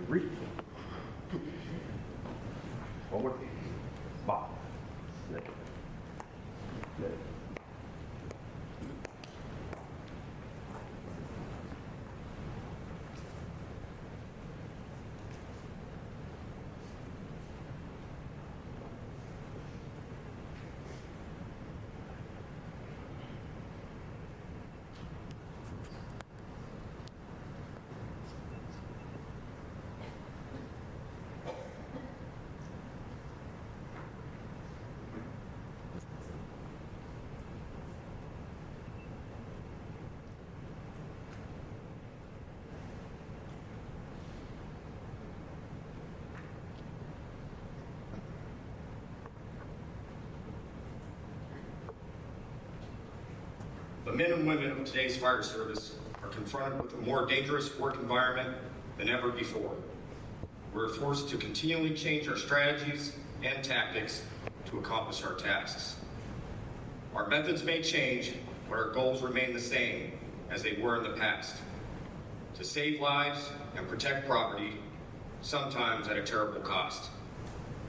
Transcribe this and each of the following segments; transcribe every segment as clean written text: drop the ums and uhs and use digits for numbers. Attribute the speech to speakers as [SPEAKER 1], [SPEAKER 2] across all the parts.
[SPEAKER 1] Reach. Forward. Back. Let it. Let it.
[SPEAKER 2] The men and women of today's fire service are confronted with a more dangerous work environment than ever before. We're forced to continually change our strategies and tactics to accomplish our tasks. Our methods may change, but our goals remain the same as they were in the past: to save lives and protect property, sometimes at a terrible cost.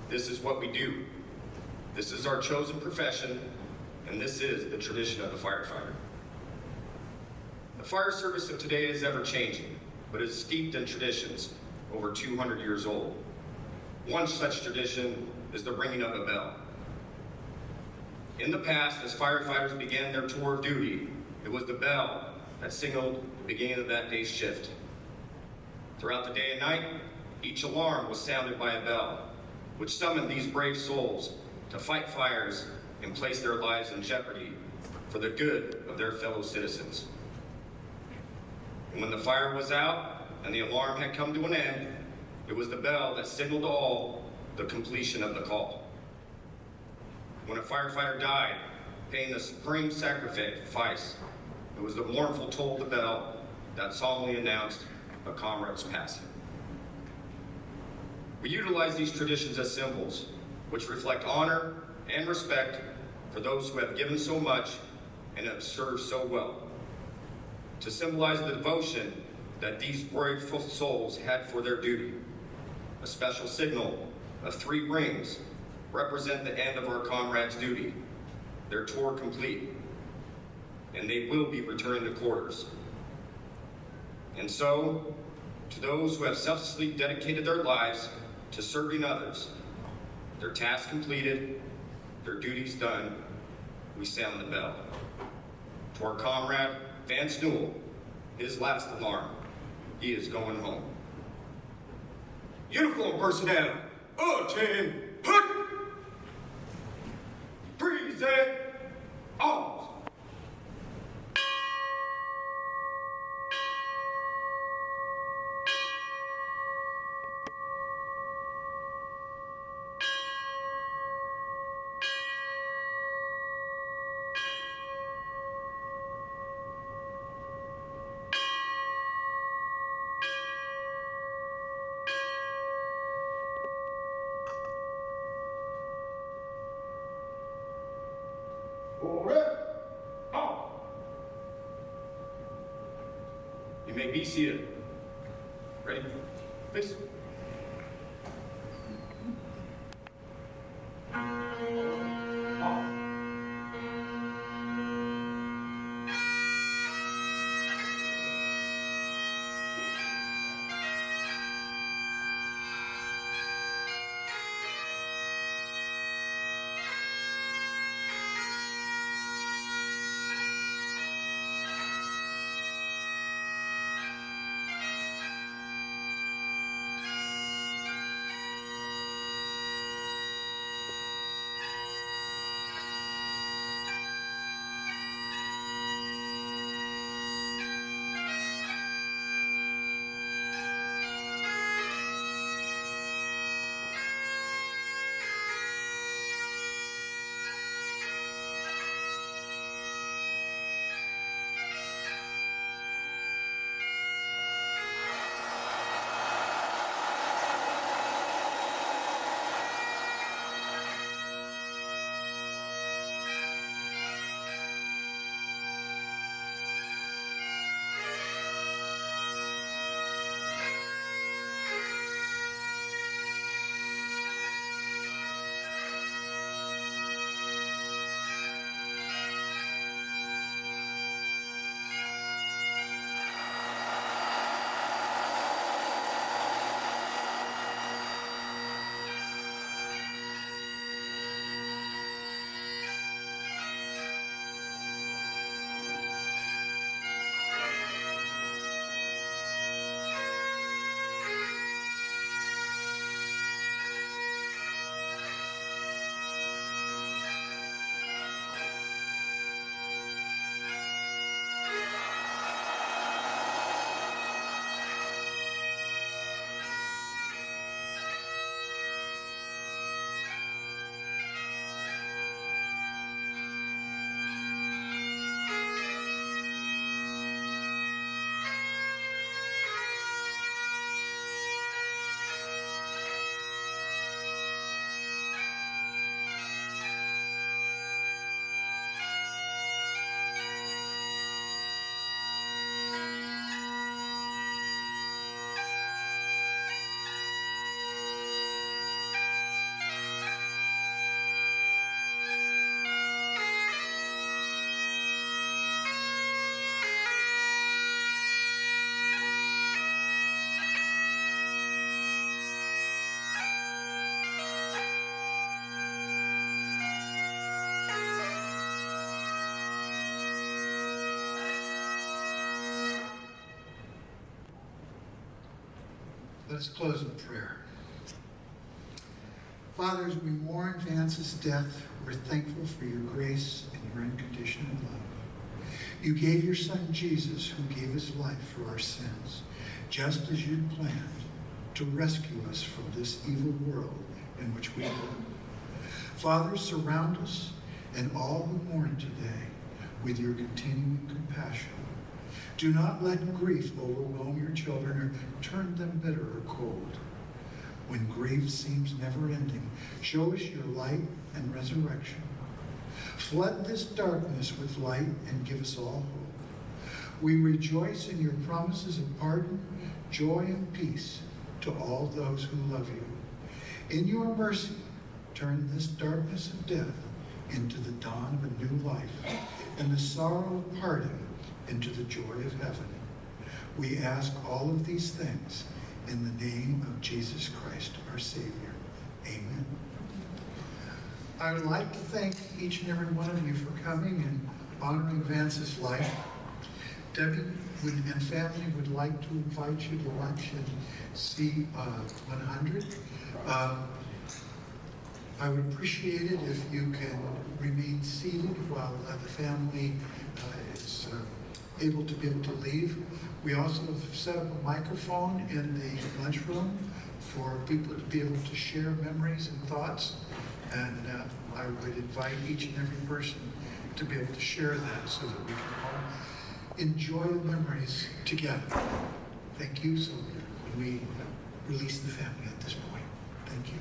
[SPEAKER 2] This is what we do. This is our chosen profession, and this is the tradition of the firefighter. The fire service of today is ever-changing, but is steeped in traditions over 200 years old. One such tradition is the ringing of a bell. In the past, as firefighters began their tour of duty, it was the bell that signaled the beginning of that day's shift. Throughout the day and night, each alarm was sounded by a bell, which summoned these brave souls to fight fires and place their lives in jeopardy for the good of their fellow citizens. And when the fire was out and the alarm had come to an end, it was the bell that signaled to all the completion of the call. When a firefighter died, paying the supreme sacrifice, it was the mournful toll of the bell that solemnly announced a comrade's passing. We utilize these traditions as symbols, which reflect honor and respect for those who have given so much and have served so well, to symbolize the devotion that these brave souls had for their duty. A special signal of 3 rings represent the end of our comrades' duty, their tour complete, and they will be returning to quarters. And so, to those who have selflessly dedicated their lives to serving others, their task completed, their duties done, we sound the bell. To our comrade, Vance Newell, his last alarm, he is going home. Uniform personnel, attention, hut! Present arms. You may be seated. Ready? Please.
[SPEAKER 3] Let's close in prayer. Father, as we mourn Vance's death, we're thankful for your grace and your unconditional love. You gave your son Jesus, who gave his life for our sins, just as you'd planned to rescue us from this evil world in which we live. Father, surround us and all who mourn today with your continuing compassion. Do not let grief overwhelm your children or turn them bitter or cold. When grief seems never-ending, show us your light and resurrection. Flood this darkness with light and give us all hope. We rejoice in your promises of pardon, joy, and peace to all those who love you. In your mercy, turn this darkness of death into the dawn of a new life, and the sorrow of parting into the joy of heaven. We ask all of these things in the name of Jesus Christ, our Savior. Amen. I would like to thank each and every one of you for coming and honoring Vance's life. Debbie and family would like to invite you to lunch at C100. I would appreciate it if you can remain seated while the family is able to leave. We also have set up a microphone in the lunchroom for people to be able to share memories and thoughts. And I would invite each and every person to be able to share that so that we can all enjoy the memories together. Thank you. So we release the family at this point. Thank you.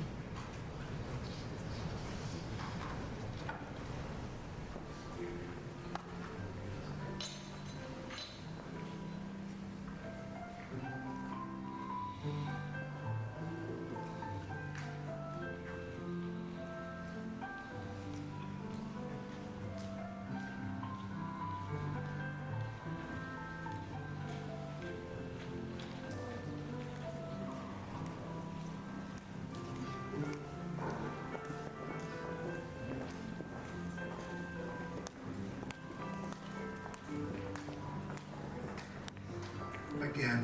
[SPEAKER 3] Again.